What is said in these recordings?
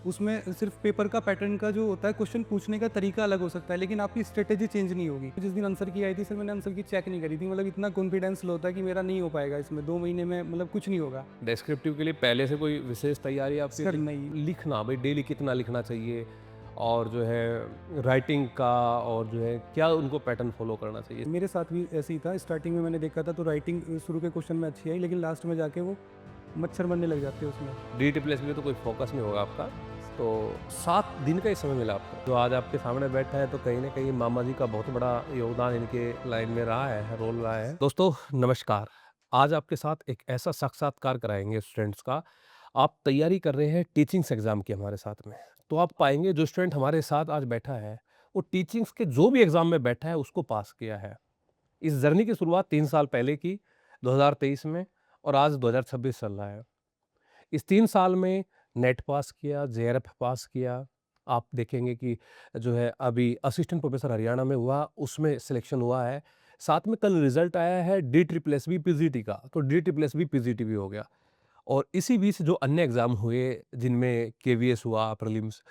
उसमें सिर्फ पेपर का पैटर्न का जो होता है, क्वेश्चन पूछने का तरीका अलग हो सकता है, लेकिन आपकी स्ट्रेटेजी चेंज नहीं होगी। जिस दिन आंसर की आई थी सर, मैंने आंसर की चेक नहीं करी थी, मतलब इतना कॉन्फिडेंस लो था कि मेरा नहीं हो पाएगा इसमें, 2 महीने में मतलब कुछ नहीं होगा। डिस्क्रिप्टिव के लिए पहले से कोई विशेष तैयारी आपकी सर थी? नहीं। लिखना भाई डेली कितना लिखना चाहिए और जो है राइटिंग का और जो है क्या उनको पैटर्न फॉलो करना चाहिए? मेरे साथ भी ऐसे ही था, स्टार्टिंग में मैंने देखा था तो राइटिंग शुरू के क्वेश्चन में अच्छी आई, लेकिन लास्ट में जाके वो मच्छर बनने लग जाते हैं उसमें। डीटी प्लस में तो कोई फोकस नहीं होगा आपका। तो 7 दिन का ही समय मिला आपको। जो आज आपके सामने बैठा है तो कहीं न कहीं मामा जी का बहुत बड़ा योगदान इनके लाइन में रहा है, रोल रहा है। दोस्तों नमस्कार। आज आपके साथ एक ऐसा साक्षात्कार कराएँगे स्टूडेंट्स का। आप तैयारी कर रहे हैं टीचिंग्स एग्ज़ाम की हमारे साथ में। तो आप पाएँगे जो स्टूडेंट हमारे साथ आज बैठा है, वो टीचिंग्स के जो भी एग्ज़ाम में बैठा है उसको पास किया है। इस जर्नी की शुरुआत 3 साल पहले की 2023 में और आज 2026 चल रहा है। इस 3 साल में नेट पास किया, जेआरएफ पास किया। आप देखेंगे कि जो है अभी असिस्टेंट प्रोफेसर हरियाणा में हुआ, उसमें सिलेक्शन हुआ है। साथ में कल रिज़ल्ट आया है डी ट्रिपल एसबी पीजीटी का, तो डी ट्रिपल एसबी पीजीटी भी हो गया। और इसी बीच जो अन्य एग्ज़ाम हुए जिनमें केवीएस हुआ, प्रीलिम्स,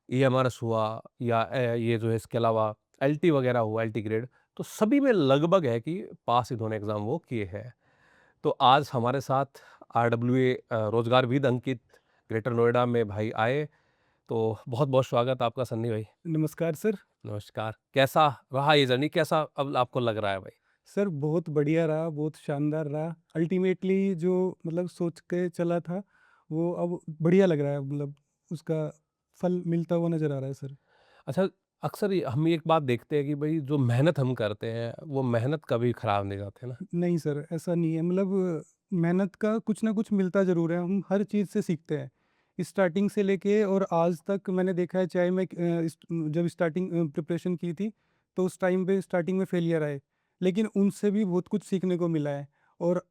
ईएमआरएस हुआ या ये जो है इसके अलावा एलटी वगैरह हुआ, एलटी ग्रेड, तो सभी में लगभग है कि पास इन्होंने एग्ज़ाम वो किए हैं। तो आज हमारे साथ आरडब्ल्यूए रोजगारविद अंकित ग्रेटर नोएडा में भाई आए, तो बहुत-बहुत स्वागत आपका सन्नी भाई। नमस्कार सर। नमस्कार। कैसा रहा ये जर्नी? कैसा अब आपको लग रहा है भाई? सर बहुत बढ़िया रहा, बहुत शानदार रहा। अल्टीमेटली जो मतलब सोच के चला था, वो अब बढ़िया लग रहा है, मतलब उसका फल मिलता हुआ नज़र आ रहा है सर। अच्छा, अक्सर हम एक बात देखते हैं कि भई जो मेहनत हम करते हैं, वो मेहनत कभी खराब नहीं जाती ना। नहीं सर, ऐसा नहीं है, मतलब मेहनत का कुछ ना कुछ मिलता ज़रूर है, हम हर चीज़ से सीखते हैं। स्टार्टिंग से लेके और आज तक मैंने देखा है, चाहे मैं जब स्टार्टिंग प्रिपरेशन की थी, तो उस टाइम पे स्टार्टिंग में फेलियर आए, लेकिन उनसे भी बहुत कुछ सीखने को मिला है। और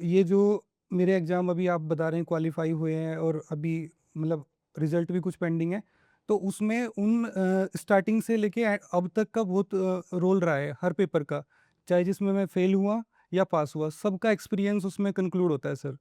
ये जो मेरे एग्ज़ाम अभी आप बता रहे हैं क्वालिफ़ाई हुए हैं और अभी मतलब रिज़ल्ट भी कुछ पेंडिंग है, तो उसमें उन स्टार्टिंग से लेके अब तक का बहुत रोल रहा है हर पेपर का। चाहे जिसमें मैं फेल हुआ या पास हुआ, सबका एक्सपीरियंस उसमें कंक्लूड होता है सर।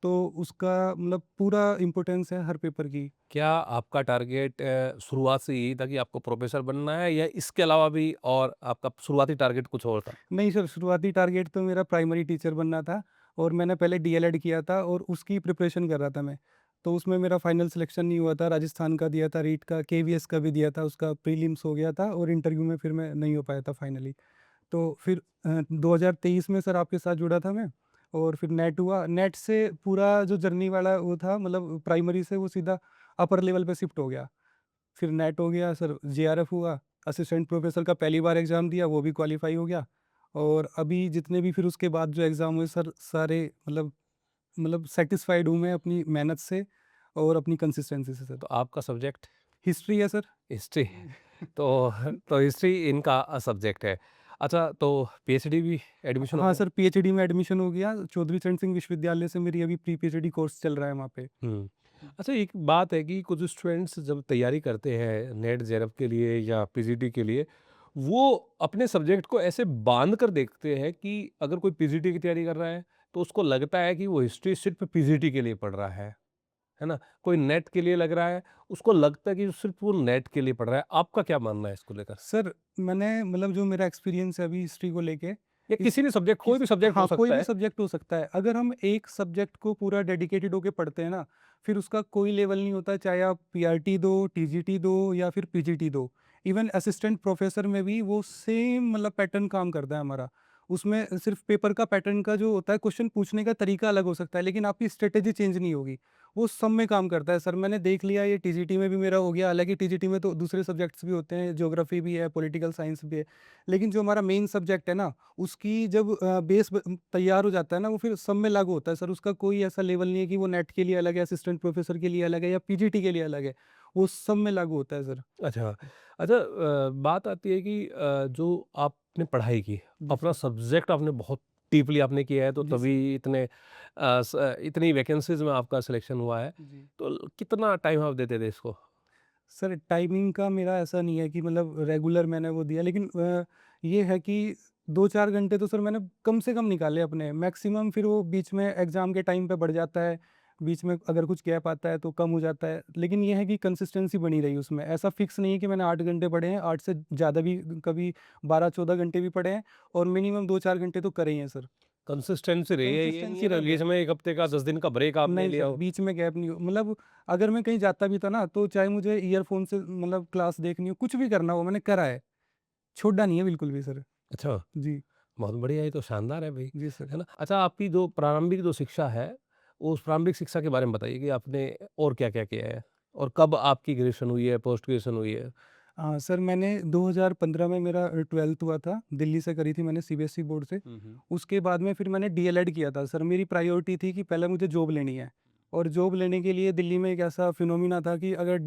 तो उसका मतलब पूरा इम्पोर्टेंस है हर पेपर की। क्या आपका टारगेट शुरुआत से यही था कि आपको प्रोफेसर बनना है या इसके अलावा भी और आपका शुरुआती टारगेट कुछ और था? नहीं सर, शुरुआती टारगेट तो मेरा प्राइमरी टीचर बनना था, और मैंने पहले डीएलएड किया था और उसकी प्रिपरेशन कर रहा था मैं। तो उसमें मेरा फाइनल सिलेक्शन नहीं हुआ था, राजस्थान का दिया था, रीट का, केवीएस का भी दिया था, उसका प्रीलिम्स हो गया था और इंटरव्यू में फिर मैं नहीं हो पाया था फाइनली। तो फिर 2023 में सर आपके साथ जुड़ा था मैं, और फिर नेट हुआ। नेट से पूरा जो जर्नी वाला वो था, मतलब प्राइमरी से वो सीधा अपर लेवल पे शिफ्ट हो गया। फिर नेट हो गया सर, जेआरएफ हुआ, असिस्टेंट प्रोफेसर का पहली बार एग्ज़ाम दिया, वो भी क्वालीफाई हो गया। और अभी जितने भी फिर उसके बाद जो एग्ज़ाम हुए सर, सारे मतलब सैटिस्फाइड हूँ मैं अपनी मेहनत से और अपनी कंसिस्टेंसी से सर। तो आपका सब्जेक्ट हिस्ट्री है सर। हिस्ट्री। तो तो हिस्ट्री इनका सब्जेक्ट है। अच्छा, तो पीएचडी भी एडमिशन हो हाँ गया? सर, पीएचडी में एडमिशन हो गया, चौधरी चरण सिंह विश्वविद्यालय से मेरी अभी प्री पीएचडी कोर्स चल रहा है वहाँ पे। हुँ। अच्छा, एक बात है कि कुछ स्टूडेंट्स जब तैयारी करते हैं नेट जेआरएफ के लिए या पीजीटी के लिए, वो अपने सब्जेक्ट को ऐसे बाँध कर देखते हैं कि अगर कोई पीजीटी की तैयारी कर रहा है, तो उसको लगता है कि वो हिस्ट्री सिर्फ़ पीजीटी के लिए पढ़ रहा है ना? कोई नेट के लिए लग रहा है, उसको लगता है कि सिर्फ़ वो नेट के लिए पढ़ रहा है। आपका क्या मानना है इसको लेकर? सर, मैंने मतलब जो मेरा एक्सपीरियंस है अभी हिस्ट्री को लेके, या इस किसी भी सब्जेक्ट कोई किस भी सब्जेक्ट हो हाँ, कोई सकता भी है। सब्जेक्ट हो सकता है। अगर हम एक सब्जेक्ट को पूरा डेडिकेटेड होके पढ़ते हैं ना, फिर उसका कोई लेवल नहीं होता, चाहे आप पीआरटी दो, टीजीटी दो या फिर पीजीटी दो। इवन असिस्टेंट प्रोफेसर में भी वो सेम मतलब पैटर्न काम करता है हमारा। उसमें सिर्फ पेपर का पैटर्न का जो होता है, क्वेश्चन पूछने का तरीका अलग हो सकता है, लेकिन आपकी स्ट्रेटेजी चेंज नहीं होगी। वो सब में काम करता है सर, मैंने देख लिया, ये टीजीटी में भी मेरा हो गया। हालाँकि टीजीटी में तो दूसरे सब्जेक्ट्स भी होते हैं, ज्योग्राफी भी है, पॉलिटिकल साइंस भी है। लेकिन जो हमारा मेन सब्जेक्ट है ना, उसकी जब बेस तैयार हो जाता है ना, वो फिर सब में लागू होता है सर। उसका कोई ऐसा लेवल नहीं है कि वो नेट के लिए अलग है, असिस्टेंट प्रोफेसर के लिए अलग है या पीजीटी के लिए अलग है। वो सब में लागू होता है सर। अच्छा। अच्छा, बात आती है कि जो आपने पढ़ाई की, जी अपना सर। सब्जेक्ट आपने बहुत डीपली आपने किया है, तो जी सर। तभी इतनी वैकेंसीज़ में आपका सिलेक्शन हुआ है। जी। तो कितना टाइम आप देते थे इसको? सर, टाइमिंग का मेरा ऐसा नहीं है कि मतलब रेगुलर मैंने वो दिया, लेकिन ये है कि 2-4 घंटे तो सर मैंने कम से कम निकाले अपने, मैक्सिमम फिर वो बीच में एग्ज़ाम के टाइम पे बढ़ जाता है। बीच में अगर कुछ गैप आता है तो कम हो जाता है। लेकिन ये है कि कंसिस्टेंसी बनी रही उसमें। ऐसा फिक्स नहीं है कि मैंने 8 घंटे पढ़े हैं, 8 से ज़्यादा भी कभी 12-14 घंटे भी पढ़े हैं और मिनिमम 2-4 घंटे तो करे ही हैं सर। कंसिस्टेंसी रही है, ये नहीं कंसिस्टेंसी है ना रही बीच है। में 1 हफ्ते का 10 दिन का ब्रेक आपने नहीं लिया सर, हो। बीच में गैप नहीं हो मतलब अगर मैं कहीं जाता भी था ना, तो चाहे मुझे ईयरफ़ोन से मतलब क्लास देखनी हो, कुछ भी करना हो, मैंने करा है। छोड़ा नहीं है बिल्कुल भी सर। अच्छा, जी, बहुत बढ़िया, ये तो शानदार है भई, जी सर। है ना? अच्छा, आपकी जो प्रारंभिक जो शिक्षा है, उस प्रारंभिक शिक्षा के बारे में बताइए कि आपने और क्या-क्या किया है? और कब आपकी ग्रेजुएशन हुई है, पोस्ट ग्रेजुएशन हुई है? हाँ, सर मैंने 2015 में मेरा 12th हुआ था, दिल्ली से करी थी मैंने सीबीएसई बोर्ड से। हुँ, हुँ। उसके बाद में फिर मैंने डीएलएड किया था सर, मेरी प्रायोरिटी थी कि पहले मुझे जॉब लेनी है और जॉब लेने के लिए दिल्ली में एक ऐसा फिनोमिना था कि अगर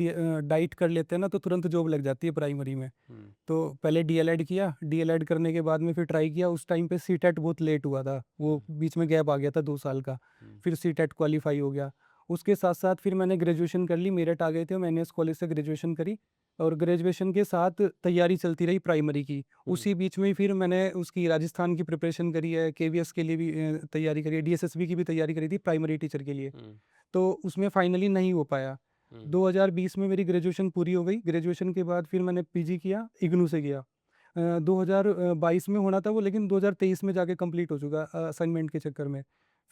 डाइट कर लेते हैं ना, तो तुरंत जॉब लग जाती है प्राइमरी में। हुँ, तो पहले डीएलएड किया, डीएलएड करने के बाद में फिर ट्राई किया, उस टाइम पे सीटेट बहुत लेट हुआ था, हुँ, वो बीच में गैप आ गया था 2 साल का, हुँ, फिर सीटेट क्वालीफाई हो गया। उसके साथ-साथ फिर मैंने ग्रेजुएशन कर ली, मेरिट आ गए थे, मैंने इस कॉलेज से ग्रेजुएशन करी और ग्रेजुएशन के साथ तैयारी चलती रही प्राइमरी की। हुँ, उसी बीच में ही फिर मैंने उसकी राजस्थान की प्रिपरेशन करी है, केवीएस के लिए भी तैयारी करी है, डीएसएसबी की भी तैयारी करी थी प्राइमरी टीचर के लिए। हुँ, तो उसमें फाइनली नहीं हो पाया। हुँ, 2020 में मेरी ग्रेजुएशन पूरी हो गई, ग्रेजुएशन के बाद फिर मैंने पीजी किया, इग्नू से किया। 2022 में होना था वो, लेकिन 2023 में जाके कंप्लीट हो चुका असाइनमेंट के चक्कर में।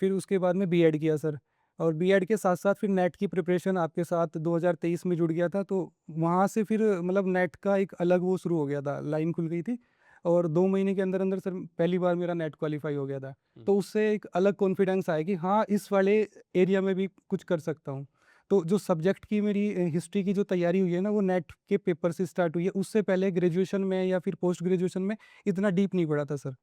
फिर उसके बाद में बीएड किया सर और बीएड के साथ-साथ फिर नेट की प्रिपरेशन आपके साथ 2023 में जुड़ गया था, तो वहाँ से फिर मतलब नेट का एक अलग वो शुरू हो गया था, लाइन खुल गई थी और 2 महीने के अंदर-अंदर सर पहली बार मेरा नेट क्वालीफाई हो गया था। हुँ। तो उससे एक अलग कॉन्फिडेंस आया कि हाँ, इस वाले एरिया में भी कुछ कर सकता हूँ। तो जो सब्जेक्ट की मेरी हिस्ट्री की जो तैयारी हुई है ना, वो नेट के पेपर से स्टार्ट हुई है। उससे पहले ग्रेजुएशन में या फिर पोस्ट ग्रेजुएशन में इतना डीप नहीं पढ़ा था सर।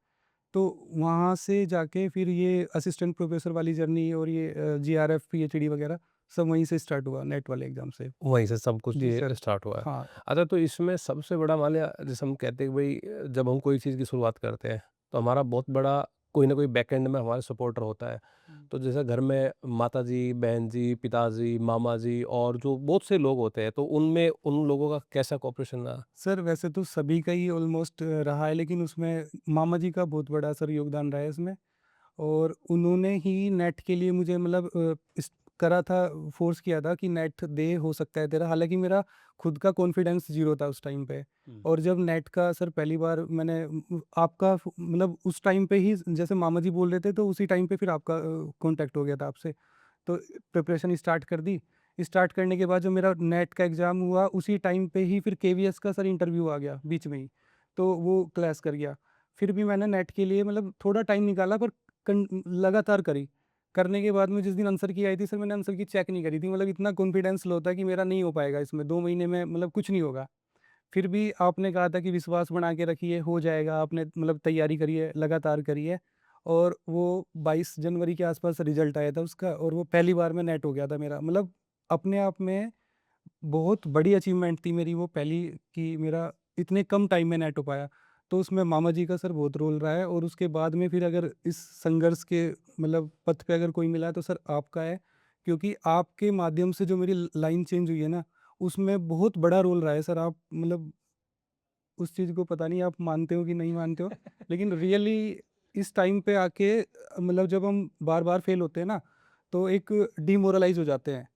तो वहाँ से जाके फिर ये असिस्टेंट प्रोफ़ेसर वाली जर्नी और ये जीआरएफ, पीएचडी वगैरह सब वहीं से स्टार्ट हुआ नेट वाले एग्ज़ाम से। वहीं से सब कुछ जी ये सर। स्टार्ट हुआ है। हाँ। अच्छा, तो इसमें सबसे बड़ा मान लिया, जैसे हम कहते हैं कि भई जब हम कोई चीज़ की शुरुआत करते हैं, तो हमारा बहुत बड़ा कोई ना कोई बैकएंड में हमारा सपोर्टर होता है। हुँ। तो जैसे घर में माताजी, बहन-जी, पिताजी, मामा-जी और जो बहुत से लोग होते हैं, तो उनमें उन लोगों का कैसा कोऑपरेशन रहा? सर वैसे तो सभी का ही ऑलमोस्ट रहा है, लेकिन उसमें मामा जी का बहुत बड़ा सर योगदान रहा है इसमें। और उन्होंने ही नेट के लिए मुझे मतलब करा था, फ़ोर्स किया था कि नेट दे, हो सकता है तेरा। हालाँकि मेरा खुद का कॉन्फिडेंस ज़ीरो था उस टाइम पे हुँ, और जब नेट का सर पहली बार मैंने आपका मतलब उस टाइम पे ही जैसे मामा जी बोल रहे थे, तो उसी टाइम पे फिर आपका कॉन्टैक्ट हो गया था आपसे। तो प्रिपरेशन स्टार्ट कर दी। स्टार्ट करने के बाद जो मेरा नेट का एग्ज़ाम हुआ, उसी टाइम पे ही फिर केवीएस का सर इंटरव्यू आ गया बीच में ही, तो वो क्लैश कर गया। फिर भी मैंने नेट के लिए मतलब थोड़ा टाइम निकाला पर लगातार करी। करने के बाद में जिस दिन आंसर की आई थी सर, मैंने आंसर की चेक नहीं करी थी, मतलब इतना कॉन्फिडेंस लो था कि मेरा नहीं हो पाएगा इसमें, 2 महीने में मतलब कुछ नहीं होगा। फिर भी आपने कहा था कि विश्वास बना के रखिए, हो जाएगा, आपने मतलब तैयारी करिए, लगातार करिए और वो 22 जनवरी के आस-पास रिज़ल्ट आया था उसका और वो पहली बार में नेट हो गया था मेरा। मतलब अपने आप में बहुत बड़ी अचीवमेंट थी मेरी वो पहली, कि मेरा इतने कम टाइम में नेट हो पाया। तो उसमें मामा जी का सर बहुत रोल रहा है और उसके बाद में फिर अगर इस संघर्ष के मतलब पथ पे अगर कोई मिला है तो सर आपका है। क्योंकि आपके माध्यम से जो मेरी लाइन चेंज हुई है ना, उसमें बहुत बड़ा रोल रहा है सर। आप मतलब उस चीज़ को पता नहीं आप मानते हो कि नहीं मानते हो, लेकिन रियली इस टाइम पे आके मतलब जब हम बार-बार फेल होते हैं ना, तो एक डिमोरलाइज़ हो जाते हैं।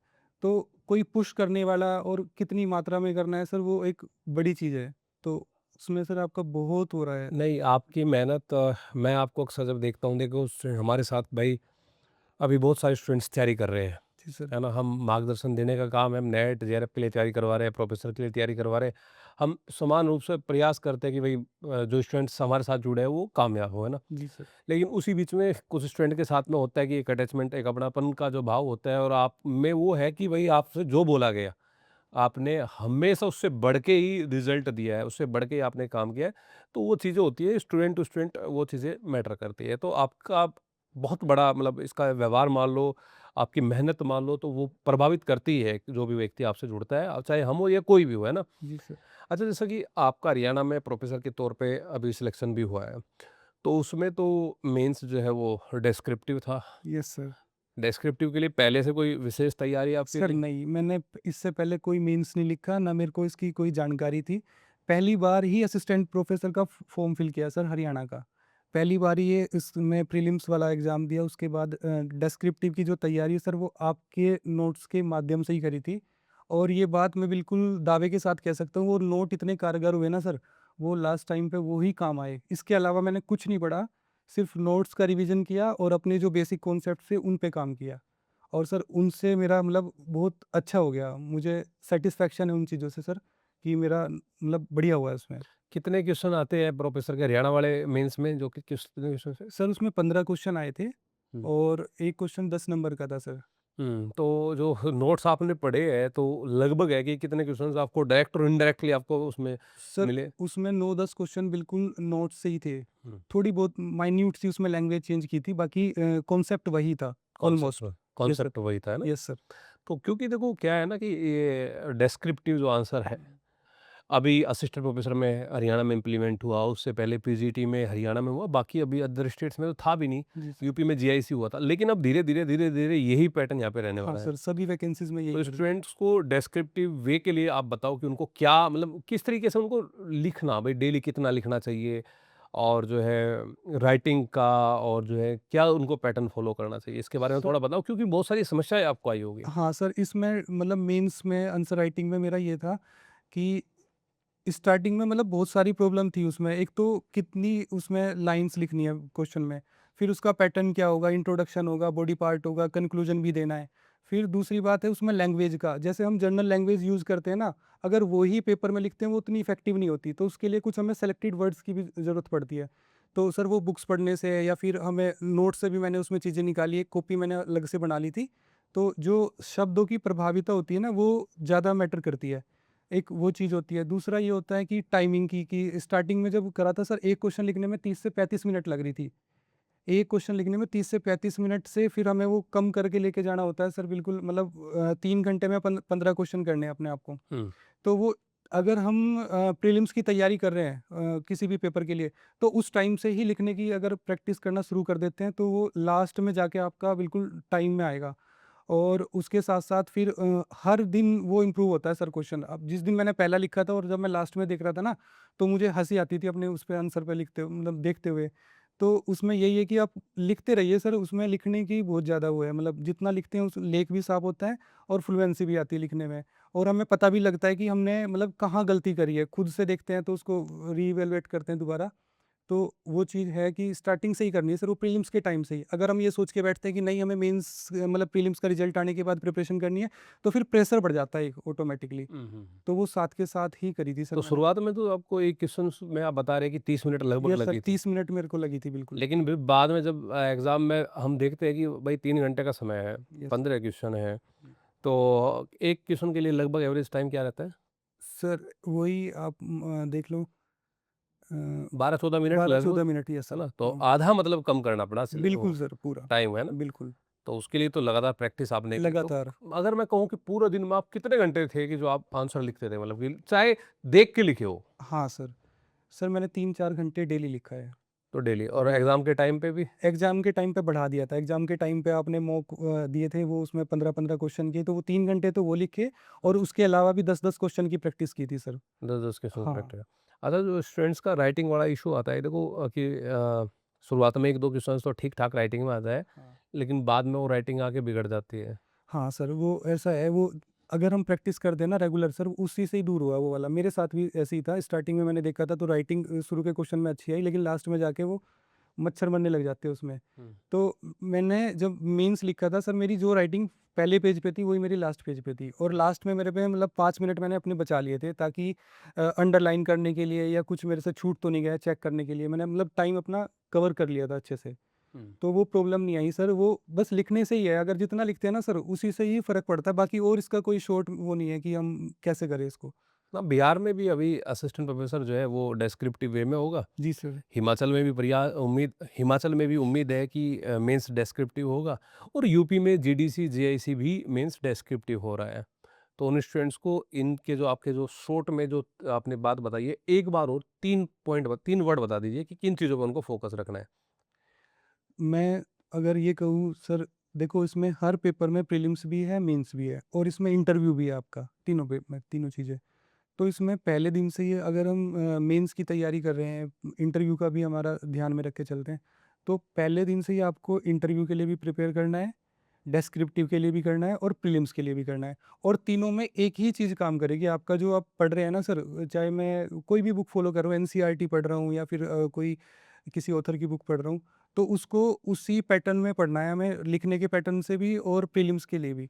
तो कोई पुश करने वाला और कितनी मात्रा में करना है सर, वो एक बड़ी चीज़ है। तो उसमें सर आपका बहुत हो रहा है। नहीं, आपकी मेहनत मैं आपको अक्सर जब देखता हूँ, देखो हमारे साथ भाई अभी बहुत सारे स्टूडेंट्स तैयारी कर रहे हैं, जी सर। है ना? हम मार्गदर्शन देने का काम है, हम नेट, जेआरएफ के लिए तैयारी करवा रहे हैं, प्रोफेसर के लिए तैयारी करवा रहे हैं। हम समान रूप से प्रयास करते हैं कि भई जो स्टूडेंट्स हमारे साथ जुड़े हैं वो कामयाब हो, है ना? जी सर। लेकिन उसी बीच में कुछ स्टूडेंट के साथ में होता है कि एक अटैचमेंट, एक अपनापन का जो भाव होता है, और आप में वो है कि भई आपसे जो बोला गया, आपने हमेशा उससे बढ़ के ही रिज़ल्ट दिया है, उससे बढ़ के ही आपने काम किया है। तो वो चीज़ें होती है, स्टूडेंट टू स्टूडेंट वो चीज़ें मैटर करती है। तो आपका बहुत बड़ा मतलब इसका व्यवहार मान लो, आपकी मेहनत मान लो, तो वो प्रभावित करती है जो भी व्यक्ति आपसे जुड़ता है, चाहे हम हो या कोई भी हो, है ना? जी सर। अच्छा, जैसा कि आपका हरियाणा में प्रोफ़ेसर के तौर पे अभी सिलेक्शन भी हुआ है, तो उसमें तो मेंस जो है वो डिस्क्रिप्टिव था। Yes sir. डिस्क्रिप्टिव के लिए पहले से कोई विशेष तैयारी आपकी सर थी? नहीं, मैंने इससे पहले कोई मेंस नहीं लिखा, ना मेरे को इसकी कोई जानकारी थी। पहली बार ही असिस्टेंट प्रोफ़ेसर का फ़ॉर्म फिल किया सर हरियाणा का। पहली बार ये इसमें प्रीलिम्स वाला एग्ज़ाम दिया, उसके बाद डिस्क्रिप्टिव की जो तैयारी है सर वो आपके नोट्स के माध्यम से ही करी थी। और ये बात मैं बिल्कुल दावे के साथ कह सकता हूँ, वो नोट इतने कारगर हुए ना सर, वो लास्ट टाइम पे वो ही काम आए। इसके अलावा मैंने कुछ नहीं पढ़ा, सिर्फ़ नोट्स का रिवीजन किया और अपने जो बेसिक कॉन्सेप्ट थे उन पे काम किया। और सर उनसे मेरा मतलब बहुत अच्छा हो गया। मुझे सैटिस्फैक्शन है उन चीज़ों से सर, कि मेरा मतलब बढ़िया हुआ है उसमें। कितने क्वेश्चन आते हैं प्रोफेसर के हरियाणा वाले मेंस में, जो कि कितने क्वेश्चन है? सर उसमें 15 क्वेश्चन आए थे हुँ। और 1 क्वेश्चन 10 नंबर का था सर। तो जो नोट्स आपने पढ़े हैं, तो लगभग है कि कितने क्वेश्चंस आपको डायरेक्ट और इनडायरेक्टली आपको उसमें सर मिले? उसमें 9-10 क्वेश्चन बिल्कुल नोट से ही थे। हुँ। थोड़ी बहुत माइन्यूट सी उसमें लैंग्वेज चेंज की थी, बाकी कॉन्सेप्ट वही था almost. Concept yes sir, concept वही था, है ना? Yes sir. तो क्योंकि देखो क्या है ना कि ये डिस्क्रिप्टिव जो आंसर है, अभी असिस्टेंट प्रोफेसर में हरियाणा में इम्प्लीमेंट हुआ, उससे पहले पीजीटी में हरियाणा में हुआ, बाकी अभी अदर स्टेट्स में तो था भी नहीं, जी सर। यूपी में जीआईसी हुआ था। लेकिन अब धीरे-धीरे यही पैटर्न यहाँ पे रहने हाँ वाला है। सर, सभी वैकेंसीज़ में यही तो सर। स्टूडेंट्स को डेस्क्रिप्टिव वे के लिए आप बताओ कि उनको क्या मतलब किस तरीके से उनको लिखना, भाई डेली कितना लिखना चाहिए, और जो है राइटिंग का, और जो है क्या उनको पैटर्न फॉलो करना चाहिए, इसके बारे में सर थोड़ा बताओ, क्योंकि बहुत सारी समस्याएं आपको आई होगी। हाँ सर, इसमें मतलब मेंस में आंसर राइटिंग में मेरा ये था कि स्टार्टिंग में मतलब बहुत सारी प्रॉब्लम थी उसमें। एक तो कितनी उसमें लाइन्स लिखनी है क्वेश्चन में, फिर उसका पैटर्न क्या होगा, इंट्रोडक्शन होगा, बॉडी पार्ट होगा, कंक्लूजन भी देना है। फिर दूसरी बात है उसमें लैंग्वेज का, जैसे हम जनरल लैंग्वेज यूज़ करते हैं ना, अगर वो ही पेपर में लिखते हैं वो उतनी इफेक्टिव नहीं होती, तो उसके लिए कुछ हमें सेलेक्टेड वर्ड्स की भी ज़रूरत पड़ती है। तो सर वो बुक्स पढ़ने से या फिर हमें नोट से भी मैंने उसमें चीज़ें निकाली, एक कॉपी मैंने अलग से बना ली थी। तो जो शब्दों की प्रभाविता होती है ना, वो ज़्यादा मैटर करती है। एक वो चीज़ होती है। दूसरा ये होता है कि टाइमिंग की, कि स्टार्टिंग में जब करा था सर, एक क्वेश्चन लिखने में 30 से 35 मिनट लग रही थी। एक क्वेश्चन लिखने में 30 से 35 मिनट से फिर हमें वो कम करके लेके जाना होता है सर, बिल्कुल मतलब 3 घंटे में 15 क्वेश्चन करने हैं अपने आप को। हम्म। तो वो अगर हम प्रीलिम्स की तैयारी कर रहे हैं किसी भी पेपर के लिए, तो उस टाइम से ही लिखने की अगर प्रैक्टिस करना शुरू कर देते हैं, तो वो लास्ट में जाके आपका बिल्कुल टाइम में आएगा। और उसके साथ-साथ फिर हर दिन वो इम्प्रूव होता है सर क्वेश्चन। अब जिस दिन मैंने पहला लिखा था और जब मैं लास्ट में देख रहा था ना, तो मुझे हँसी आती थी अपने उस पे आंसर पे लिखते मतलब देखते हुए। तो उसमें यही है कि आप लिखते रहिए सर, उसमें लिखने की बहुत ज़्यादा वो है, मतलब जितना लिखते हैं उस लेख भी साफ होता है और फ्लुएंसी भी आती है लिखने में। और हमें पता भी लगता है कि हमने मतलब कहाँ गलती करी है, खुद से देखते हैं तो उसको री-इवैल्यूएट करते हैं दोबारा। तो वो चीज़ है कि स्टार्टिंग से ही करनी है सर, वो प्रीलिम्स के टाइम से ही। अगर हम ये सोच के बैठते हैं कि नहीं हमें मेंस मतलब प्रीलिम्स का रिजल्ट आने के बाद प्रिपरेशन करनी है, तो फिर प्रेशर बढ़ जाता है एक ऑटोमेटिकली। हम्म। तो वो साथ के साथ ही करी थी सर तो मैंने। शुरुआत में तो आपको एक क्वेश्चन में आप बता रहे हैं कि 30 मिनट लगभग यस सर, लगी थी, 30 मिनट मेरे को लगी थी बिल्कुल। लेकिन फिर बाद में जब एग्जाम में हम देखते हैं कि भाई 3 घंटे का समय है, यस। 15 क्वेश्चन है, तो एक क्वेश्चन के लिए लगभग एवरेज टाइम क्या रहता है? सर वही आप देख लो 12-14 मिनट लगभग, 12-14 मिनट, यस है सर। ना? तो आधा मतलब कम करना पड़ा वो बिल्कुल सर, पूरा। टाइम, है ना? बिल्कुल, तो उसके लिए तो लगातार प्रैक्टिस आपने की। तो लगातार। अगर मैं कहूँ कि पूरे दिन में आप कितने घंटे थे कि जो आप आंसर लिखते थे, मतलब कि चाहे देख के लिखे हो, हाँ सर। सर मैंने 3-4 घंटे डेली लिखा है। तो डेली, और डेली। एग्जाम के टाइम पे भी? एग्ज़ाम के टाइम पे बढ़ा दिया था। एग्ज़ाम के टाइम पे आपने मॉक दिए थे, वो उसमें 15-15 क्वेश्चन किए, तो वो 3 घंटे तो वो लिखे और उसके अलावा भी 10-10 क्वेश्चन की प्रैक्टिस की थी सर। 10-10 क्वेश्चन हाँ। प्रैक्टिस। अच्छा, जो स्टूडेंट्स का राइटिंग वाला इशू आता है, देखो कि शुरुआत में 1-2 क्वेश्चंस तो ठीक-ठाक राइटिंग में आता है, हाँ। लेकिन बाद में वो राइटिंग आके बिगड़ जाती है। हाँ सर, वो ऐसा है, वो अगर हम प्रैक्टिस कर दें ना रेगुलर सर, उसी से ही दूर हुआ वो वाला। मेरे साथ भी ऐसे ही था, स्टार्टिंग में मैंने देखा था तो राइटिंग शुरू के क्वेश्चन में अच्छी आई, लेकिन लास्ट में जाके वो मच्छर मरने लग जाते हैं उसमें। हुँ। तो मैंने जब मेंस लिखा था सर, मेरी जो राइटिंग पहले पेज पे थी वही मेरी लास्ट पेज पे थी, और लास्ट में मेरे पे मतलब 5 मिनट मैंने अपने बचा लिए थे, ताकि अंडरलाइन करने के लिए या कुछ मेरे से छूट तो नहीं गया चेक करने के लिए, मैंने मतलब टाइम अपना कवर कर लिया था अच्छे से। हुँ। तो वो प्रॉब्लम नहीं आई सर, वो बस लिखने से ही है, अगर जितना लिखते हैं ना सर उसी से ही फ़र्क पड़ता है, बाकी और इसका कोई शॉर्ट वो नहीं है कि हम कैसे करें इसको। ना, बिहार में भी अभी असिस्टेंट प्रोफेसर जो है वो डेस्क्रिप्टिव वे में होगा। जी सर। हिमाचल में भी उम्मीद है कि मेंस डेस्क्रिप्टिव होगा, और यूपी में जीडीसी, जीआईसी भी मेंस डेस्क्रिप्टिव हो रहा है। तो उन स्टूडेंट्स को इनके जो आपके जो शॉर्ट में जो आपने बात बताई है, एक बार और 3 वर्ड बता दीजिए कि किन चीज़ों पे उनको फ़ोकस रखना है? मैं अगर ये कहूँ सर, देखो इसमें हर पेपर में प्रीलिम्स भी है, मेंस भी है और इसमें इंटरव्यू भी है आपका, तीनों चीज़ें। तो इसमें पहले दिन से ही अगर हम मेंस की तैयारी कर रहे हैं, इंटरव्यू का भी हमारा ध्यान में रख के चलते हैं, तो पहले दिन से ही आपको इंटरव्यू के लिए भी प्रिपेयर करना है, डेस्क्रिप्टिव के लिए भी करना है और प्रीलिम्स के लिए भी करना है। और तीनों में एक ही चीज़ काम करेगी, आपका जो आप पढ़ रहे हैं ना सर, चाहे मैं कोई भी बुक फ़ॉलो कर रहा हूँ, एनसीईआरटी पढ़ रहा हूँ या फिर कोई किसी ऑथर की बुक पढ़ रहा हूँ, तो उसको उसी पैटर्न में पढ़ना है हमें, लिखने के पैटर्न से भी और प्रीलिम्स के लिए भी।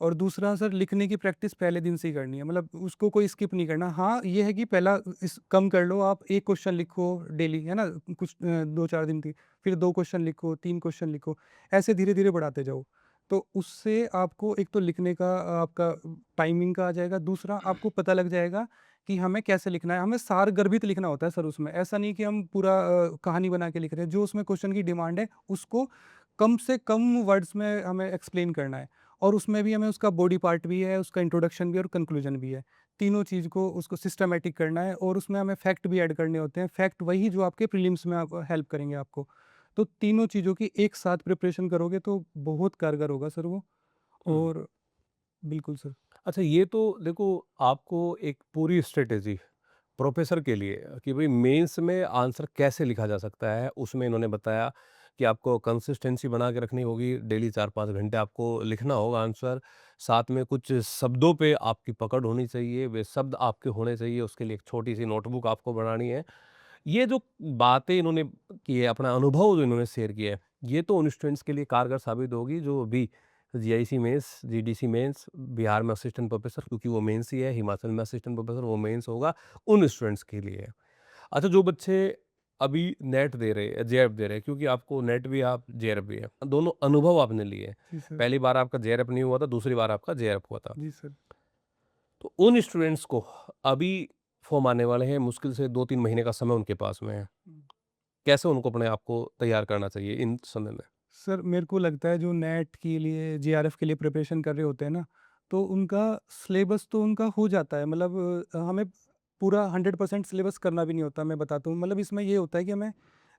और दूसरा सर, लिखने की प्रैक्टिस पहले दिन से ही करनी है, मतलब उसको कोई स्किप नहीं करना। हाँ, ये है कि पहला इस कम कर लो, आप 1 क्वेश्चन लिखो डेली, है ना? कुछ 2-4 दिन की, फिर 2 क्वेश्चन लिखो, 3 क्वेश्चन लिखो, ऐसे धीरे-धीरे बढ़ाते जाओ। तो उससे आपको एक तो लिखने का आपका टाइमिंग का आ जाएगा, दूसरा आपको पता लग जाएगा कि हमें कैसे लिखना है। हमें सारगर्भित लिखना होता है सर उसमें, ऐसा नहीं कि हम पूरा कहानी बना के लिख रहे हैं। जो उसमें क्वेश्चन की डिमांड है, उसको कम से कम वर्ड्स में हमें एक्सप्लेन करना है। और उसमें भी हमें उसका बॉडी पार्ट भी है, उसका इंट्रोडक्शन भी और कंक्लूजन भी है। तीनों चीज़ को उसको सिस्टमैटिक करना है और उसमें हमें फैक्ट भी ऐड करने होते हैं। फैक्ट वही जो आपके प्रीलिम्स में आप हेल्प करेंगे आपको। तो तीनों चीज़ों की एक साथ प्रिपरेशन करोगे तो बहुत कारगर होगा सर वो। हुँ। और बिल्कुल सर। अच्छा, ये तो देखो, आपको एक पूरी स्ट्रैटेजी प्रोफ़ेसर के लिए कि भई मेंस में आंसर कैसे लिखा जा सकता है, उसमें इन्होंने बताया कि आपको कंसिस्टेंसी बना के रखनी होगी, डेली 4-5 घंटे आपको लिखना होगा आंसर, साथ में कुछ शब्दों पे आपकी पकड़ होनी चाहिए, वे शब्द आपके होने चाहिए, उसके लिए एक छोटी-सी नोटबुक आपको बनानी है। ये जो बातें इन्होंने की है, अपना अनुभव जो इन्होंने शेयर किया है, ये तो उन स्टूडेंट्स के लिए कारगर साबित होगी जो अभी GIC mains, GDC mains, Bihar में असिस्टेंट प्रोफेसर क्योंकि वो मेंस ही है, हिमाचल में असिस्टेंट प्रोफेसर वो मेंस होगा, उन स्टूडेंट्स के लिए है। अच्छा, जो बच्चे अभी नेट दे रहे हैं, जेआरएफ दे रहे हैं, क्योंकि आपको नेट भी आप जेआरएफ भी है, दोनों अनुभव आपने लिए हैं। जी सर। पहली बार आपका जेआरएफ नहीं हुआ था, दूसरी बार आपका जेआरएफ हुआ था। जी सर। तो उन स्टूडेंट्स को अभी फॉर्म आने वाले हैं, मुश्किल से 2-3 महीने का समय उनके पास में है। हुँ। कैसे उनको अपने आप को तैयार करना चाहिए इन समय में? सर, मेरे को लगता है जो नेट के लिए, जेआरएफ के लिए प्रिपरेशन कर रहे होते हैं ना, तो उनका सिलेबस तो उनका हो जाता है, मतलब हमें पूरा 100% सिलेबस करना भी नहीं होता, मैं बताता हूँ। मतलब इसमें ये होता है कि हमें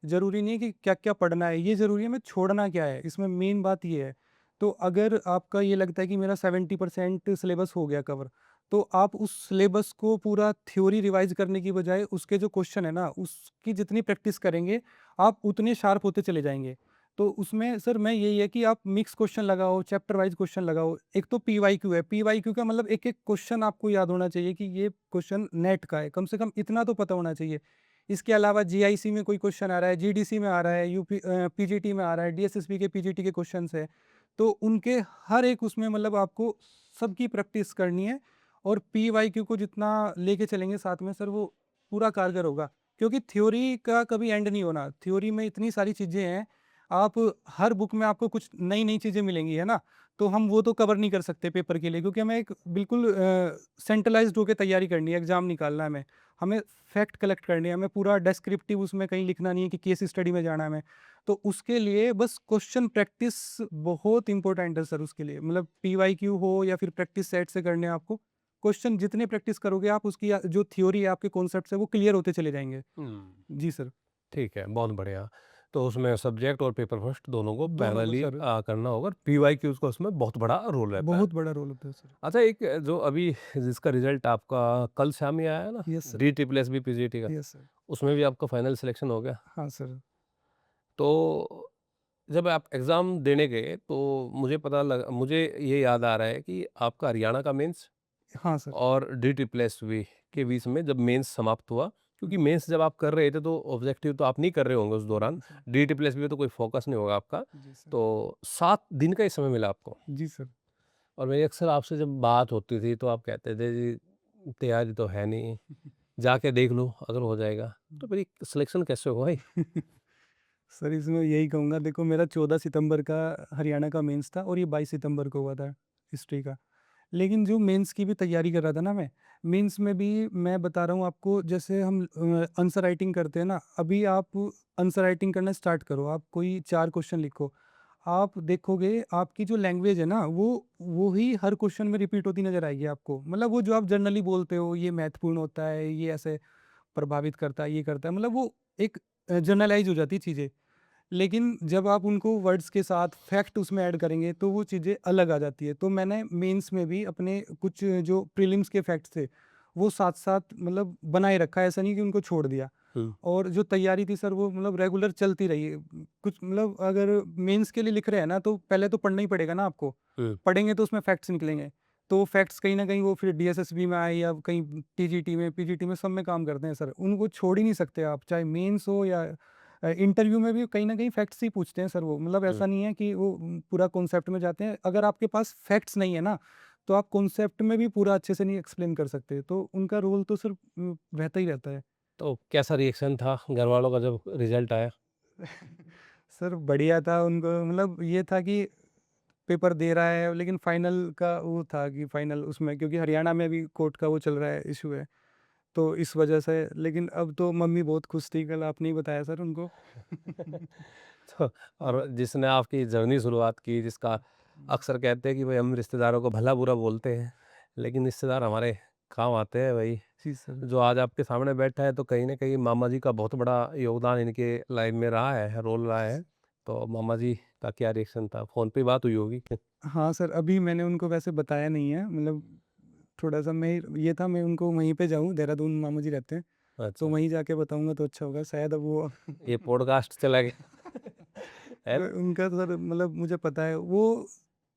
ज़रूरी नहीं है कि क्या-क्या पढ़ना है, ये ज़रूरी है हमें छोड़ना क्या है, इसमें मेन बात ये है। तो अगर आपका ये लगता है कि मेरा 70% सिलेबस हो गया कवर, तो आप उस सिलेबस को पूरा थ्योरी रिवाइज़ करने की बजाय उसके जो क्वेश्चन है ना, उसकी जितनी प्रैक्टिस करेंगे, आप उतने शार्प होते चले जाएँगे। तो उसमें सर मैं यही है कि आप मिक्स क्वेश्चन लगाओ, चैप्टर वाइज़ क्वेश्चन लगाओ। एक तो पीवाईक्यू है, पीवाईक्यू का मतलब एक-एक क्वेश्चन आपको याद होना चाहिए कि ये क्वेश्चन नेट का है, कम से कम इतना तो पता होना चाहिए। इसके अलावा जीआईसी में कोई क्वेश्चन आ रहा है, जीडीसी में आ रहा है, पीजीटी में आ रहा है, डीएसएसबी के पीजीटी के क्वेश्चन्स हैं, तो उनके हर एक उसमें मतलब आपको सबकी प्रैक्टिस करनी है और पीवाईक्यू को जितना लेके चलेंगे साथ में सर, वो पूरा कारगर होगा। क्योंकि थ्योरी का कभी एंड नहीं होना, थ्योरी में इतनी सारी चीज़ें हैं, आप हर बुक में आपको कुछ नई-नई चीज़ें मिलेंगी, है ना? तो हम वो तो कवर नहीं कर सकते पेपर के लिए, क्योंकि हमें एक बिल्कुल सेंट्रलाइज़्ड होके तैयारी करनी है, एग्ज़ाम निकालना है हमें। हमें फैक्ट कलेक्ट करने हैं, हमें पूरा डिस्क्रिप्टिव उसमें कहीं लिखना नहीं है कि केस स्टडी में जाना है हमें। तो उसके लिए बस क्वेश्चन प्रैक्टिस बहुत इम्पोर्टेंट है सर उसके लिए। मतलब पीवाईक्यू हो या फिर प्रैक्टिस सेट से करने हैं आपको, क्वेश्चन जितने प्रैक्टिस करोगे आप, उसकी जो थ्योरी है, आपके कॉन्सेप्ट्स हैं, वो क्लियर होते चले जाएँगे। हुँ। जी सर। ठीक है, बहुत बढ़िया। तो उसमें सब्जेक्ट और पेपर फर्स्ट दोनों को दोनों को पैरेलली सर, करना होगा और पीवाईक्यूज़ का उसमें बहुत बड़ा रोल रहता है। बहुत बड़ा रोल होता है सर। अच्छा, एक जो अभी जिसका रिज़ल्ट आपका कल शाम ही आया है ना, yes sir. D triple SB PGT का, यस सर। उसमें भी आपका फाइनल सिलेक्शन हो गया। हाँ सर। तो जब आप एग्ज़ाम देने गए तो मुझे ये याद आ रहा है कि आपका हरियाणा का मेंस हाँ सर। और डी-ट्रिपल-एस-वी के बीच में जब मेंस समाप्त हुआ, क्योंकि मेंस जब आप कर रहे थे तो ऑब्जेक्टिव तो आप नहीं कर रहे होंगे उस दौरान, जी सर। डी-ट्रिपल-एस-वी में तो कोई फ़ोकस नहीं होगा आपका, जी सर। तो 7 दिन का ही समय मिला आपको। जी सर। और मेरी अक्सर आपसे जब बात होती थी तो आप कहते थे जी, तैयारी तो है नहीं, जाके देख लो अगर हो जाएगा। तो मेरी सिलेक्शन कैसे हुआ भाई? सर, इसमें यही कहूँगा, देखो मेरा 14 सितंबर का हरियाणा का मेंस था और ये 22 सितंबर को हुआ था हिस्ट्री का। लेकिन जो मेंस की भी तैयारी कर रहा था ना मैं, मेंस में भी मैं बता रहा हूँ आपको, जैसे हम आंसर राइटिंग करते हैं ना, अभी आप आंसर राइटिंग करना स्टार्ट करो, आप कोई 4 क्वेश्चन लिखो। आप देखोगे आपकी जो लैंग्वेज है ना, वो ही हर क्वेश्चन में रिपीट होती नज़र आएगी आपको। मतलब वो जो आप जनरली बोलते हो, ये महत्वपूर्ण होता है, ये ऐसे प्रभावित करता है, ये करता है, मतलब वो एक जनरलाइज़ हो जाती है चीज़ें। लेकिन जब आप उनको वर्ड्स के साथ फैक्ट उसमें ऐड करेंगे तो वो चीज़ें अलग आ जाती है। तो मैंने मेंस में भी अपने कुछ जो प्रीलिम्स के फैक्ट्स थे, वो साथ-साथ मतलब बनाए रखा है, ऐसा नहीं कि उनको छोड़ दिया। हुँ, और जो तैयारी थी सर वो मतलब रेगुलर चलती रही है। कुछ मतलब अगर मेंस के लिए लिख रहे हैं ना तो पहले तो पढ़ना ही पड़ेगा ना आपको। हुँ, पढ़ेंगे तो उसमें फैक्ट्स निकलेंगे। तो फैक्ट्स कहीं न कहीं वो फिर डीएसएसबी में आए या कहीं टीजीटी में, पीजीटी में सब में काम करते हैं सर। उनको छोड़ ही नहीं सकते आप, चाहे मेंस हो या इंटरव्यू में भी कहीं न कहीं फैक्ट्स ही पूछते हैं सर वो। मतलब हुँ। ऐसा नहीं है कि वो पूरा कॉन्सेप्ट में जाते हैं। अगर आपके पास फैक्ट्स नहीं है ना, तो आप कॉन्सेप्ट में भी पूरा अच्छे से नहीं एक्सप्लेन कर सकते। तो उनका रोल तो सर रहता ही रहता है। तो कैसा रिएक्शन था घरवालों का जब रिज़ल्ट आया? सर बढ़िया था उनको मतलब ये था कि पेपर दे रहा है लेकिन फाइनल का वो था कि फाइनल उसमें क्योंकि हरियाणा में भी कोर्ट का वो चल रहा है इशू है तो इस वजह से लेकिन अब तो मम्मी बहुत खुश थी कल आपने ही बताया सर उनको। तो और जिसने आपकी जर्नी शुरुआत की, जिसका अक्सर कहते हैं कि भाई हम रिश्तेदारों को भला-बुरा बोलते हैं, लेकिन रिश्तेदार हमारे काम आते हैं भाई। जी सर। जो आज आपके सामने बैठा है तो कहीं न कहीं मामा जी का बहुत बड़ा योगदान इनके लाइफ में रहा है, रोल रहा है। तो मामा जी का क्या रिएक्शन था? फ़ोन पे ही बात हुई होगी? हाँ सर अभी मैंने उनको वैसे बताया नहीं है मतलब थोड़ा सा मैं ये था मैं उनको वहीं पे जाऊँ देहरादून मामू जी रहते हैं तो अच्छा, वहीं जाके बताऊंगा तो अच्छा होगा शायद अब वो ये पॉडकास्ट चला गया। है ना? उनका तो सर मतलब मुझे पता है वो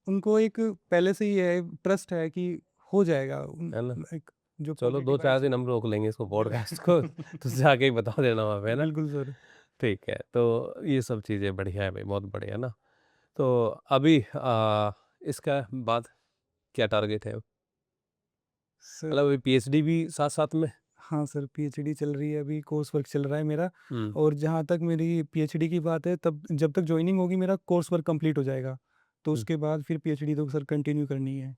उनको एक पहले से ही है ट्रस्ट है कि हो जाएगा है ना? एक जो चलो पॉजिटिव 2-4 वाइब्स दिन हम रोक लेंगे इसको पॉडकास्ट को, बिल्कुल तो जाके ही बता देना वहाँ पे, है ना? बिल्कुल सर। ठीक है, तो ये सब चीज़ें बढ़िया है भाई, बहुत बढ़िया ना। तो अभी इसका बाद क्या टारगेट है? सर मतलब अभी पीएचडी भी साथ-साथ में? हाँ सर पीएचडी चल रही है अभी कोर्स वर्क चल रहा है मेरा हुँ, और जहाँ तक मेरी पीएचडी की बात है तब जब तक ज्वाइनिंग होगी मेरा कोर्स वर्क कंप्लीट हो जाएगा तो हुँ। उसके बाद फिर पीएचडी तो सर कंटिन्यू करनी है।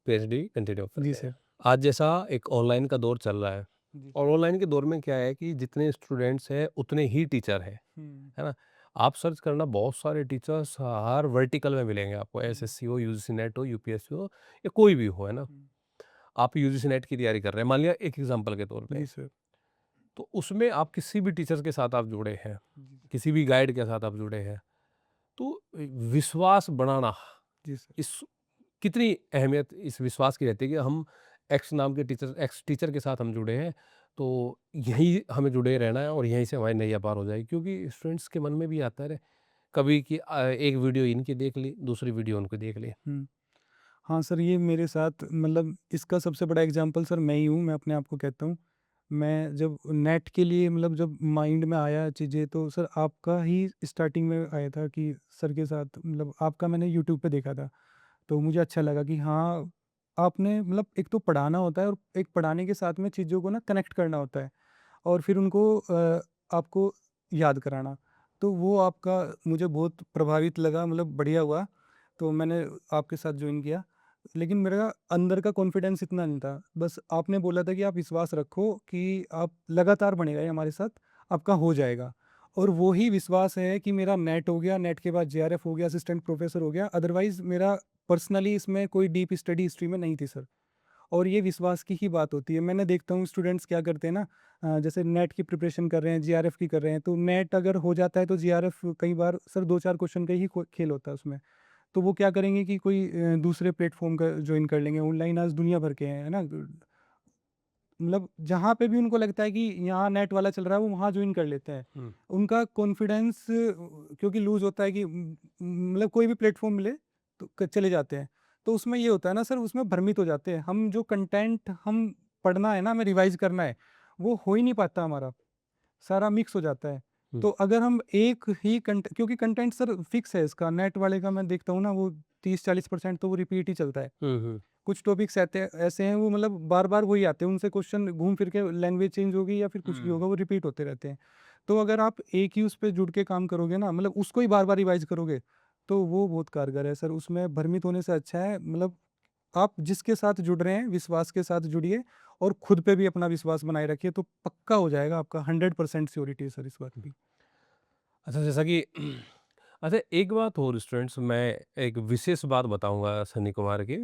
पीएचडी कंटिन्यू जी करनी है। सर। आज जैसा एक ऑनलाइन का दौर चल रहा है जी और सर। ऑनलाइन के दौर में क्या है कि जितने स्टूडेंट्स हैं, उतने ही टीचर हैं, हम्म। है ना? आप सर्च करना बहुत सारे टीचर्स हर वर्टिकल में मिलेंगे आपको, हम्म। एसएससी हो, यूजीसी नेट हो, यूपीएससी हो या कोई भी हो, है ना? हम्म। आप यूजीसी नेट की तैयारी कर रहे हैं, मान लिया एक एग्जांपल के तौर पे, जी सर। तो उसमें आप किसी भी टीचर के साथ आप जुड़े हैं, जी सर। किसी भी गाइड के साथ आप जुड़े हैं, तो विश्वास बढ़ाना जी सर। इस कितनी अहमियत इस विश्वास की रहती है कि हम एक्स नाम के टीचर एक्स टीचर के साथ हम जुड़े हैं, तो यहीं हमें जुड़े रहना है और यहीं से हमारी नैया पार हो जाएगी। क्योंकि स्टूडेंट्स के मन में भी आता है कभी कि एक वीडियो इनकी देख ली, दूसरी वीडियो उनकी देख ली। हम्म। हाँ सर ये मेरे साथ मतलब इसका सबसे बड़ा एग्जांपल सर मैं ही हूँ मैं अपने आप को कहता हूँ। मैं जब नेट के लिए मतलब जब माइंड में आया चीज़ें तो सर आपका ही स्टार्टिंग में आया था कि सर के साथ मतलब आपका मैंने यूट्यूब पे देखा था। तो मुझे अच्छा लगा कि हाँ, आपने मतलब एक तो पढ़ाना होता है और एक पढ़ाने के साथ में चीज़ों को ना कनेक्ट करना होता है और फिर उनको आपको याद कराना। तो वो आपका मुझे बहुत प्रभावित लगा मतलब बढ़िया हुआ, तो मैंने आपके साथ जॉइन किया। लेकिन मेरा अंदर का कॉन्फिडेंस इतना नहीं था। बस आपने बोला था कि आप विश्वास रखो कि आप लगातार बने रहिए हमारे साथ, आपका हो जाएगा। और वो ही विश्वास है कि मेरा नेट हो गया, नेट के बाद जेआरएफ हो गया, असिस्टेंट प्रोफ़ेसर हो गया। अदरवाइज़ मेरा पर्सनली इसमें कोई डीप स्टडी हिस्ट्री में नहीं थी सर। और ये विश्वास की ही बात होती है। मैंने देखता हूँ स्टूडेंट्स क्या करते हैं ना जैसे नेट की प्रिपरेशन कर रहे हैं, जीआरएफ की कर रहे हैं, तो नेट अगर हो जाता है तो जीआरएफ कई बार सर 2-4 क्वेश्चन का ही खेल होता है उसमें। तो वो क्या करेंगे कि कोई दूसरे प्लेटफ़ॉर्म का जॉइन कर लेंगे। ऑनलाइन आज दुनिया भर के हैं, है ना? मतलब जहाँ पे भी उनको लगता है कि यहाँ नेट वाला चल रहा है, वो वहाँ जॉइन कर लेते हैं। हुँ, उनका कॉन्फिडेंस क्योंकि लूज़ होता है कि मतलब कोई भी प्लेटफ़ॉर्म मिले तो चले जाते हैं। तो उसमें ये होता है ना सर उसमें भ्रमित हो जाते हैं। हम जो कंटेंट हम पढ़ना है ना, हमें रिवाइज़ करना है, वो हो ही नहीं पाता हमारा। सारा मिक्स हो जाता है। हुँ, तो अगर हम एक ही क्योंकि कंटेंट सर फिक्स है इसका, नेट वाले का मैं देखता हूँ ना वो 30-40% तो वो रिपीट ही चलता है। हुँ, हुँ, कुछ टॉपिक्स ऐते ऐसे हैं वो मतलब बार-बार वही आते हैं, उनसे क्वेश्चन घूम फिर के लैंग्वेज चेंज होगी या फिर कुछ भी हुँ। होगा वो रिपीट होते रहते हैं। तो अगर आप एक ही उस पे जुड़ के काम करोगे ना मतलब उसको ही बार-बार रिवाइज़ करोगे, तो वो बहुत कारगर है सर। उसमें भ्रमित होने से अच्छा है मतलब आप जिसके साथ जुड़ रहे हैं, विश्वास के साथ जुड़िए और खुद पे भी अपना विश्वास बनाए रखिए, तो पक्का हो जाएगा आपका 100% श्योरिटी है सर इस बात की। अच्छा जैसा कि अच्छा एक बात और स्टूडेंट्स मैं एक विशेष बात बताऊँगा सनी कुमार की,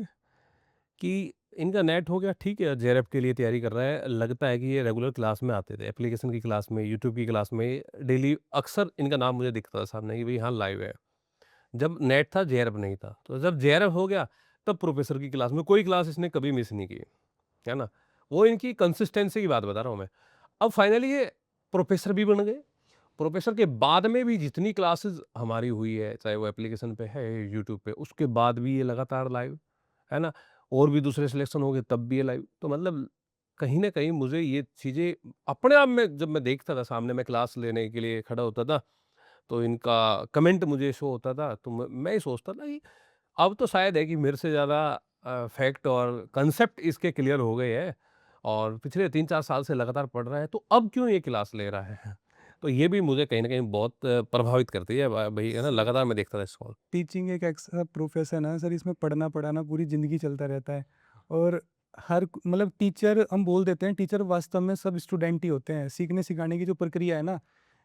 कि इनका नेट हो गया ठीक है, जेआरएफ के लिए तैयारी कर रहा है, लगता है कि ये रेगुलर क्लास में आते थे, एप्लीकेशन की क्लास में, यूट्यूब की क्लास में, डेली अक्सर इनका नाम मुझे दिखता था सामने कि भई हाँ, लाइव है। जब नेट था, जेआरएफ नहीं था, तो जब जेआरएफ हो गया, तब प्रोफ़ेसर की क्लास में कोई क्लास इसने कभी मिस नहीं की, है ना? वो इनकी कंसिस्टेंसी की बात बता रहा हूँ मैं। अब फाइनली ये प्रोफ़ेसर भी बन गए। प्रोफ़ेसर के बाद में भी जितनी क्लासेस हमारी हुई है, चाहे वो एप्लीकेशन पे है, यूट्यूब पे, उसके बाद भी ये लगातार लाइव, है ना? और भी दूसरे सिलेक्शन हो गए तब भी ये लाइव। तो मतलब कहीं न कहीं मुझे ये चीज़ें अपने आप में जब मैं देखता था सामने, मैं क्लास लेने के लिए खड़ा होता था, तो इनका कमेंट मुझे शो होता था, तो मैं ये सोचता था कि अब तो शायद है कि मेरे से ज़्यादा फैक्ट और कांसेप्ट इसके क्लियर हो गए हैं और पिछले 3-4 साल से लगातार पढ़ रहा है, तो अब क्यों ये क्लास ले रहा है? तो ये भी मुझे कहीं न कहीं बहुत प्रभावित करती है भई, है ना? सर लगातार मैं देखता था इसको। टीचिंग एक ऐसा प्रोफ़ेशन है सर, इसमें पढ़ना-पढ़ाना पूरी ज़िंदगी चलता रहता है। और मतलब टीचर हम बोल देते हैं, टीचर वास्तव में सब स्टूडेंट ही होते हैं। सीखने-सिखाने की जो प्रक्रिया है ना,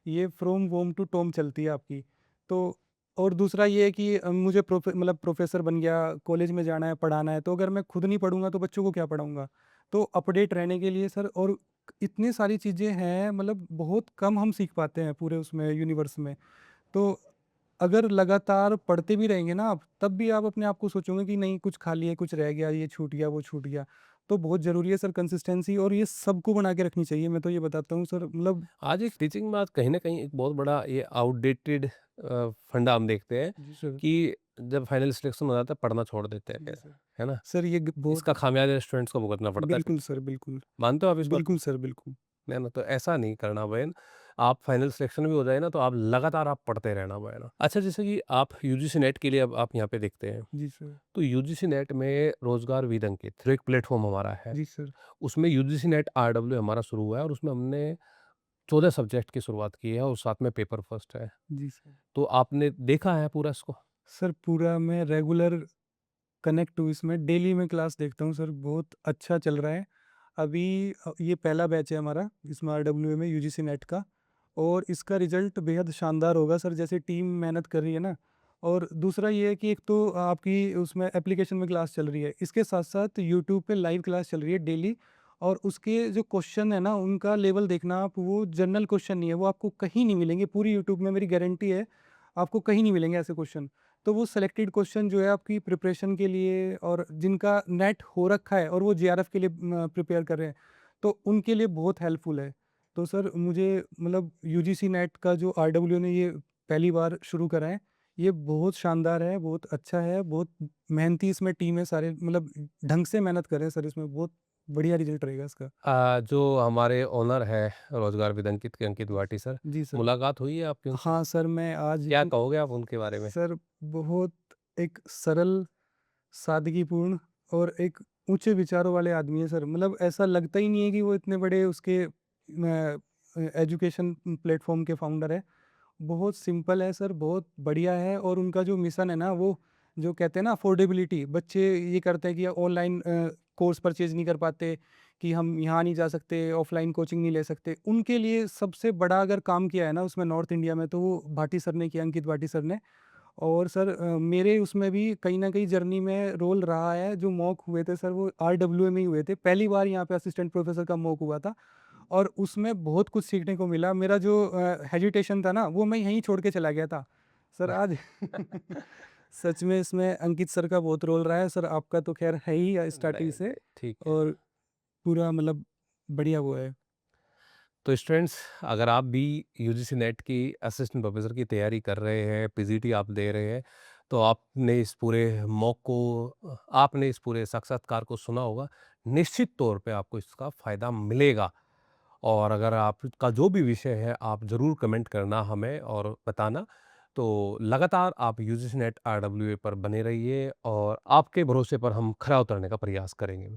ये फ्रॉम वोम टू टॉम चलती है आपकी। तो और दूसरा ये है कि मुझे प्रोफ़ेसर बन गया, कॉलेज में जाना है, पढ़ाना है, तो अगर मैं खुद नहीं पढ़ूँगा तो बच्चों को क्या पढ़ाऊँगा? तो अपडेट रहने के लिए सर, और इतनी सारी चीज़ें हैं, मतलब बहुत कम हम सीख पाते हैं पूरे उसमें यूनिवर्स में। तो अगर लगातार पढ़ते भी रहेंगे ना आप, तब भी आप अपने आप को सोचोगे कि नहीं, कुछ खाली है, कुछ रह गया, ये छूट गया, वो छूट गया। तो बहुत ज़रूरी है सर कंसिस्टेंसी, और ये सबको बना के रखनी चाहिए। मैं तो ये बताता हूँ सर, मतलब आज एक टीचिंग में आज कहीं न कहीं एक बहुत बड़ा ये आउटडेटेड फंडा हम देखते हैं जी सर। कि जब फाइनल सिलेक्शन हो जाता है, पढ़ना छोड़ देते हैं जी फिर, सर। है ना? सर ये ग बहुत इसका खामियाजा स्टूडेंट्स को भुगतना पड़ता है फिर। बिल्कुल सर, बिल्कुल। मानते हो आप इस बात को? बिल्कुल सर, बिल्कुल। है ना? तो ऐसा नहीं करना बहन, आप फाइनल सिलेक्शन भी हो जाए ना, तो आप लगातार आप पढ़ते रहना बहन। अच्छा, जैसे कि आप यूजीसी नेट के लिए अब आप यहाँ पे देखते हैं, जी सर। तो यूजीसी नेट में रोज़गार विद अंकित जो एक प्लेटफ़ॉर्म हमारा है, जी सर। उसमें यूजीसी नेट आरडब्ल्यू हमारा शुरू हुआ है और उसमें हमने 14 सब्जेक्ट की शुरुआत की है और साथ में पेपर फर्स्ट है। जी सर। तो आपने देखा है पूरा इसको? सर पूरा मैं रेगुलर कनेक्ट हूँ इसमें, डेली मैं क्लास देखता हूँ सर, बहुत अच्छा चल रहा है। अभी ये पहला बैच है हमारा इसमें आरडब्ल्यूए में यूजीसी नेट का, और इसका रिज़ल्ट बेहद शानदार होगा सर, जैसे टीम मेहनत कर रही है ना। और दूसरा ये है कि एक तो आपकी उसमें एप्लीकेशन में क्लास चल रही है, इसके साथ-साथ यूट्यूब पे लाइव क्लास चल रही है डेली। और उसके जो क्वेश्चन है ना, उनका लेवल देखना आप, वो जनरल क्वेश्चन नहीं है, वो आपको कहीं नहीं मिलेंगे पूरी यूट्यूब में, मेरी गारंटी है, आपको कहीं नहीं मिलेंगे ऐसे क्वेश्चन। तो वो सिलेक्टेड क्वेश्चन जो है आपकी प्रिपरेशन के लिए, और जिनका नेट हो रखा है और वो जेआरएफ के लिए प्रिपेयर कर रहे हैं, तो उनके लिए बहुत हेल्पफुल है। तो सर मुझे मतलब यूजीसी नेट का जो आरडब्ल्यू ने ये पहली बार शुरू करा है, ये बहुत शानदार है, बहुत अच्छा है, बहुत मेहनती इसमें टीम है, सारे मतलब ढंग से मेहनत कर रहे हैं सर, इसमें बहुत बढ़िया रिजल्ट रहेगा इसका। जो हमारे ओनर हैं रोज़गार विद अंकित के अंकित भाटी सर, जी सर। मुलाकात हुई है आपकी उनसे? हाँ सर, मैं आज क्या कहोगे आप उनके बारे में? सर बहुत एक सरल, सादगीपूर्ण और एक ऊँचे विचारों वाले आदमी है सर। मतलब ऐसा लगता ही नहीं है कि वो इतने बड़े उसके एजुकेशन प्लेटफ़ॉर्म के फाउंडर हैं। बहुत सिंपल है सर, बहुत बढ़िया है, और उनका जो मिशन है ना, वो जो कहते हैं ना अफ़ोर्डेबिलिटी, बच्चे ये करते हैं कि ऑनलाइन कोर्स परचेज़ नहीं कर पाते, कि हम यहाँ नहीं जा सकते, ऑफ़लाइन कोचिंग नहीं ले सकते। उनके लिए सबसे बड़ा अगर काम किया है ना उसमें नॉर्थ इंडिया में, तो वो भाटी सर ने किया, अंकित भाटी सर ने। और सर मेरे उसमें भी कहीं न कहीं जर्नी में रोल रहा है, जो मॉक हुए थे सर वो आरडब्ल्यूए में ही हुए थे। पहली बार यहाँ पे असिस्टेंट प्रोफ़ेसर का मॉक हुआ था, और उसमें बहुत कुछ सीखने को मिला। मेरा जो हेजिटेशन था ना, वो मैं यहीं छोड़ के चला गया था। सर आज सच में इसमें अंकित सर का बहुत रोल रहा है। सर आपका तो ख़ैर है ही नहीं, स्टार्टिंग से, नहीं, ठीक है। और पूरा मतलब बढ़िया वो है। तो स्टूडेंट्स, अगर आप भी यूजीसी नेट की असिस्टेंट प्रोफेसर की तैयारी कर रहे हैं, पीजीटी आप दे रहे हैं, तो आपने इस पूरे साक्षात्कार को सुना होगा। निश्चित तौर पे आपको इसका फ़ायदा मिलेगा और अगर आपका जो भी विषय है, आप ज़रूर कमेंट करना हमें और बताना। तो लगातार आप यूजीसी नेट आरडब्ल्यूए पर बने रहिए और आपके भरोसे पर हम खरा उतरने का प्रयास करेंगे।